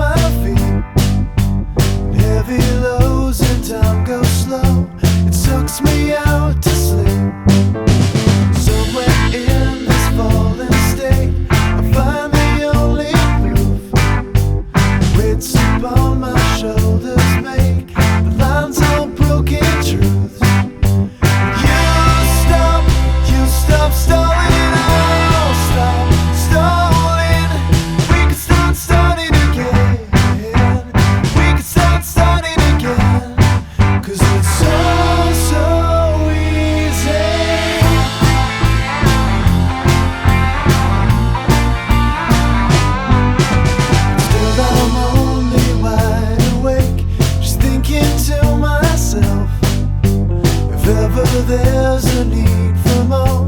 my feet. Heavy lows and time goes slow. It sucks me out to sleep. Somewhere in this fallen state, I find the only proof. Weights upon my shoulders make the lines all broken truths. You stop stalling, I'll stop stalling. We can start starting again. We can start starting again. 'Cause it's so easy. Still I'm only wide awake, just thinking to myself, if ever there's a need